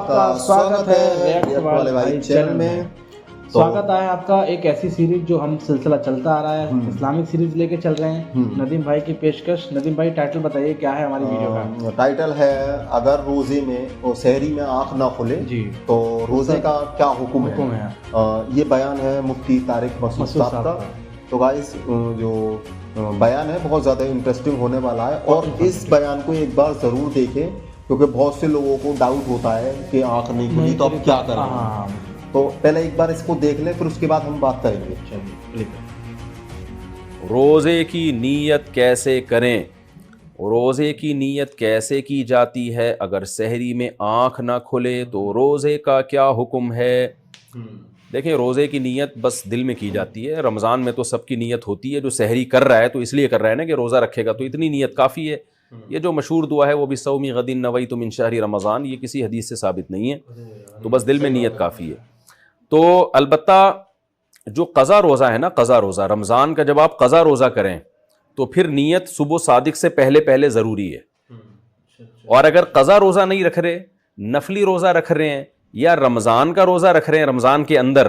आपका स्वागत है रिएक्ट वाले भाई चैनल में। स्वागत है आपका एक ऐसी सीरीज जो हम सिलसिला चलता आ रहा है, इस्लामिक सीरीज लेके चल रहे हैं। नदीम भाई की पेशकश। नदीम भाई टाइटल बताइए क्या है हमारी वीडियो का? टाइटल है अगर रोजे में और सहरी में आंख ना खुले जी तो रोजे का क्या हुक्म है। ये बयान है मुफ्ती तारिक मसूद साहब का। तो गाइस जो बयान है बहुत ज़्यादा इंटरेस्टिंग होने वाला है और इस बयान को एक बार ज़रूर देखें क्योंकि बहुत से लोगों को डाउट होता है कि आंख नहीं खुली तो अब क्या करें। तो पहले एक बार इसको देख लें फिर उसके बाद हम बात करेंगे। रोज़े की नीयत कैसे करें? रोज़े की नीयत कैसे की जाती है? अगर सहरी में आँख ना खुले तो रोज़े का क्या हुक्म है? देखिए, रोज़े की नीयत बस दिल में की जाती है। रमज़ान में तो सबकी नीयत होती है। जो सहरी कर रहा है तो इसलिए कर रहा है ना कि रोज़ा रखेगा, तो इतनी नीयत काफ़ी है। ये जो मशहूर दुआ है वो भी सौमी गदिन नवैतु मिन शहरी रमज़ान, ये किसी हदीस से साबित नहीं है। तो बस दिल में नीयत काफ़ी है। तो अलबत्ता जो क़ज़ा रोज़ा है ना, क़ज़ा रोज़ा रमज़ान का जब आप क़ज़ा रोज़ा करें तो फिर नीयत सुबह सादिक से पहले पहले ज़रूरी है। और अगर क़ज़ा रोज़ा नहीं रख रहे, नफली रोज़ा रख रहे हैं या रमज़ान का रोज़ा रख रहे हैं रमज़ान के अंदर,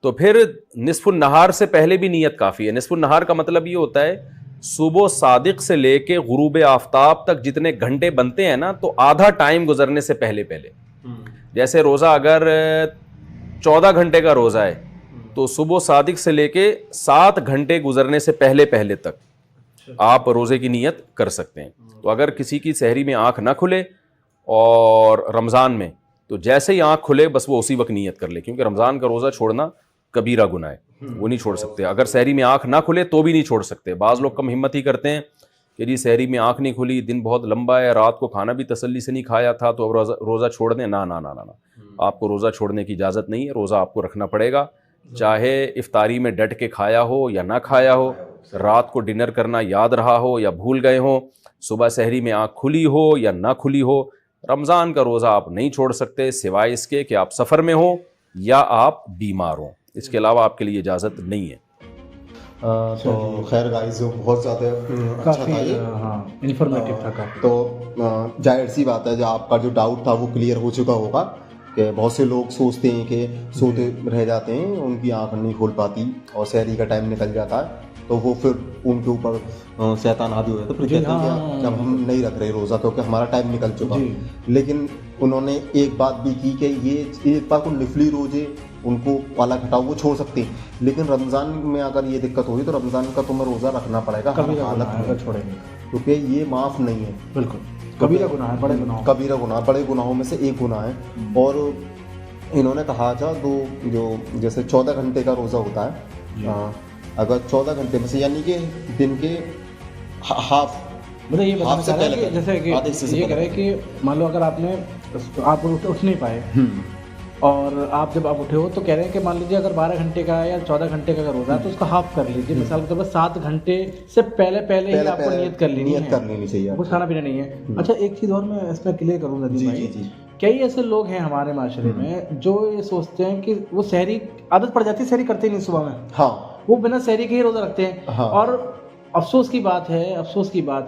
तो फिर निस्फुन नहार से पहले भी नीयत काफ़ी है। निस्फुन नहार का मतलब ये होता है सुबह सादिक से लेके गुरूब आफ्ताब तक जितने घंटे बनते हैं ना, तो आधा टाइम गुजरने से पहले पहले। जैसे रोज़ा अगर 14 घंटे का रोज़ा है तो सुबह सादिक से लेके 7 घंटे गुजरने से पहले पहले तक आप रोज़े की नीयत कर सकते हैं। तो अगर किसी की सहरी में आँख ना खुले और रमज़ान में, तो जैसे ही आँख खुले बस वो उसी वक्त नीयत कर ले, क्योंकि रमज़ान का रोज़ा छोड़ना कबीरा गुनाह है, वो नहीं छोड़ सकते। अगर सहरी में आँख ना खुले तो भी नहीं छोड़ सकते। बाज़ लोग कम हिम्मत ही करते हैं कि जी सहरी में आँख नहीं खुली, दिन बहुत लंबा है, रात को खाना भी तसल्ली से नहीं खाया था तो अब रोज़ा छोड़ दें। ना ना ना ना ना, आपको रोज़ा छोड़ने की इजाज़त नहीं है। रोज़ा आपको रखना पड़ेगा, चाहे इफ्तारी में डट के खाया हो या ना खाया हो, रात को डिनर करना याद रहा हो या भूल गए हो, सुबह सहरी में आँख खुली हो या ना खुली हो, रमज़ान का रोज़ा आप नहीं छोड़ सकते सिवाय इसके कि आप सफ़र में हो या आप बीमार हो। इसके अलावा आपके लिए इजाज़त नहीं है। तो खैर गाइस बहुत ज़्यादा अच्छा था ये, इंफॉर्मेटिव था काफ़ी। तो जाहिर सी बात है जो आपका जो डाउट था वो क्लियर हो चुका होगा कि बहुत से लोग सोचते हैं कि सोते रह जाते हैं, उनकी आँख नहीं खुल पाती और सहरी का टाइम निकल जाता है तो वो फिर उनके ऊपर शैतान हावी हो जाता है। फिर कहते हैं कि अब हम नहीं रख रहे रोज़ा क्योंकि हमारा टाइम निकल चुका। लेकिन उन्होंने एक बात भी की कि ये एक बार को नफली रोजे उनको वाला घटाओ वो छोड़ सकते हैं, लेकिन रमज़ान में अगर ये दिक्कत होगी तो रमज़ान का तुम्हें रोज़ा रखना पड़ेगा हर हालत में, छोड़ेंगे क्योंकि ये माफ़ नहीं है। बिल्कुल कबीरा गुनाह है, बड़े गुनाह, कबीरा गुनाह, बड़े गुनाहों में से एक गुनाह है। और इन्होंने कहा था जो जैसे 14 घंटे का रोज़ा होता है, अगर 14 घंटे में से यानी कि दिन के हाफ, मतलब ये बताना चाह रहा है कि जैसे कि ये कह रहे हैं कि मान लो अगर आप उठ नहीं पाए और आप जब आप उठे हो तो कह रहे हैं कि मान लीजिए अगर 12 घंटे का या 14 घंटे का रोज़ा है तो उसका हाफ कर लीजिए। मिसाल के तौर पर 7 घंटे से पहले ही आपको नियत कर लेनी चाहिए, कुछ खाना पीना नहीं है। अच्छा, एक चीज़ और मैं इसमें क्लियर करूँगा नदीम भाई, कई ऐसे लोग हैं हमारे माशरे में जो ये सोचते हैं कि वो सहरी आदत पड़ जाती है, सहरी करते ही नहीं सुबह में, वो बिना सहरी के ही रोज़ा रखते हैं। और अफसोस की बात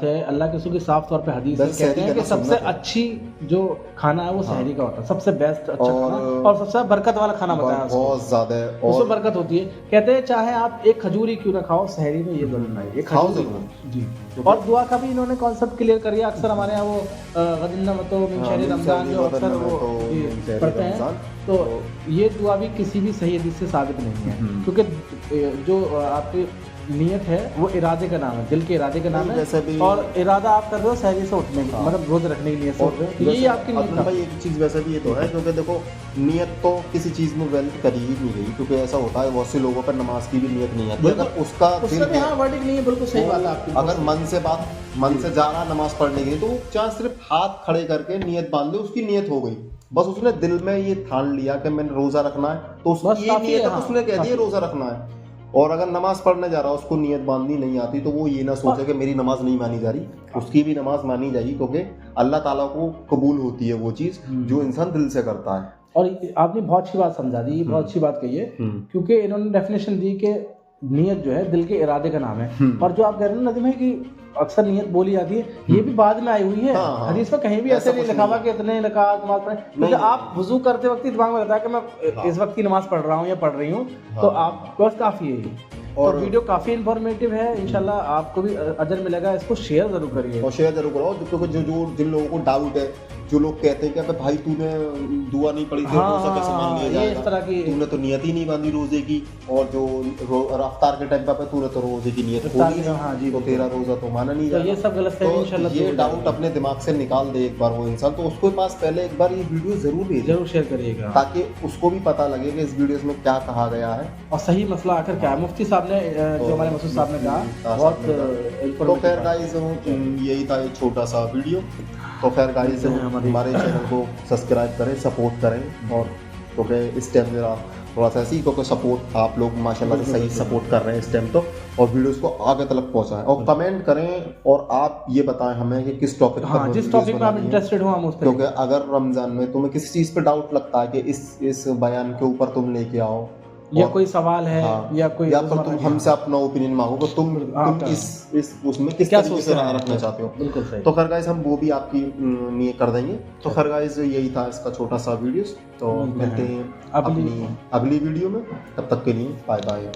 है अल्लाह के रसूल की साफ तौर पे हदीस कहते हैं कि सबसे अच्छी जो खाना है वो सहरी का होता है, सबसे बेस्ट अच्छा खाना और सबसे बरकत वाला खाना बताया बहुत ज़्यादा उसमें बरकत होती है। कहते हैं चाहे आप एक खजूर ही क्यों ना खाओ, सहरी में ये बनाइए, खाओ जरूर जी। और दुआ का भी इन्होंने कॉन्सेप्ट क्लियर कर दिया। अक्सर हमारे यहाँ वो गदिन्ना मतो मिन शहरी रमज़ान जो अक्सर वो पढ़ते हैं, तो ये दुआ भी किसी भी सही हदीस से साबित नहीं है, क्योंकि जो आपकी नियत है वो इरादे का नाम है, दिल के इरादे का नाम है। और इरादा आप कर रहे हो सहरी से उठने का, मतलब रोज रखने की नियत से उठ रहे हो, यही आपकी नियत है। भाई एक चीज़ वैसे भी ये तो है क्योंकि देखो नियत तो किसी चीज़ में वैलिड करी ही नहीं गई, क्योंकि ऐसा होता है बहुत से लोगों पर नमाज की भी नियत नहीं आती। अगर उसका वर्डिंग नहीं है, बिल्कुल सही बात है आपकी। अगर मन से जा रहा नमाज पढ़ने के लिए तो चाहे सिर्फ हाथ खड़े करके नियत बांध दे, उसकी नियत हो गई। बस उसने दिल में ये ठान लिया कि मैंने रोज़ा रखना है तो उसकी ये नियत है, उसने कह दिया रोज़ा रखना है। और अगर नमाज पढ़ने जा रहा है उसको नियत बांधनी नहीं आती तो वो ये ना सोचे कि मेरी नमाज नहीं मानी जा रही, उसकी भी नमाज मानी जाएगी, क्योंकि अल्लाह ताला को कबूल होती है वो चीज़ जो इंसान दिल से करता है। और आपने बहुत अच्छी बात समझा दी, बहुत अच्छी बात कही है, क्योंकि इन्होंने डेफिनेशन दी कि नियत जो है दिल के इरादे का नाम है। और जो आप कह रहे हैं ना नदीम भाई कि अक्सर नियत बोली जाती है, ये भी बाद में आई हुई है। हदीस में कहीं भी ऐसे नहीं लिखा हुआ कि इतने रकात नमाज पढ़े, क्योंकि आप वुजू करते वक्त दिमाग में रहता है कि मैं इस वक्त की नमाज पढ़ रहा हूँ या पढ़ रही हूँ, तो आप बस काफ़ी है। और तो वीडियो काफ़ी इन्फॉर्मेटिव है, इंशाल्लाह आपको भी अजर मिलेगा। इसको शेयर जरूर करिए और शेयर जरूर करो, क्योंकि जो जिन लोगों को डाउट है, जो लोग कहते हैं कि भाई तूने दुआ नहीं पढ़ी थी, रोज़ा कैसे मान लिया जाएगा, इस तरह की तूने तो नियत ही नहीं बांधी रोजे की, और जो रफ्तार के टाइम पे तूने तो रोजे की नियत खोली है, तो तेरा रोजा तो माना नहीं जाएगा। ये सब गलतफहमी इंशाल्लाह ये डाउट अपने दिमाग से निकाल दे एक बार वो इंसान, तो उसके पास पहले एक बार ये वीडियो जरूर शेयर करिएगा, ताकि उसको भी पता लगे कि इस वीडियो में क्या कहा गया है और सही मसला आखिर क्या है। मुफ्ती साहब ने जो हमारे मसूद साहब ने कहा बहुत। तो खैर गाइस यही था एक छोटा सा वीडियो। तो खैर गाइस हमारे चैनल को सब्सक्राइब करें, सपोर्ट करें, और क्योंकि इस टाइम मेरा थोड़ा सा ऐसे ही, क्योंकि सपोर्ट आप लोग माशाल्लाह से सही सपोर्ट कर रहे हैं इस टाइम, तो और वीडियोस को आगे तक पहुंचाएं और कमेंट करें, और आप ये बताएं हमें कि किस टॉपिक पर, जिस टॉपिक में आप इंटरेस्टेड हो हम उस पर, क्योंकि अगर रमज़ान में तुम्हें किसी चीज़ पे डाउट लगता है कि इस बयान के ऊपर तुम लेके आओ, या कोई सवाल है, या कोई, या फिर तुम हमसे अपना ओपिनियन मांगो, तुम इस उसमें किस तरीके से रखना चाहते हो, बिल्कुल सही। तो खैर गाइस हम वो भी आपकी लिए कर देंगे। तो खैर गाइस यही था इसका छोटा सा वीडियो, तो मिलते हैं अपनी अगली वीडियो में, तब तक के लिए बाय बाय।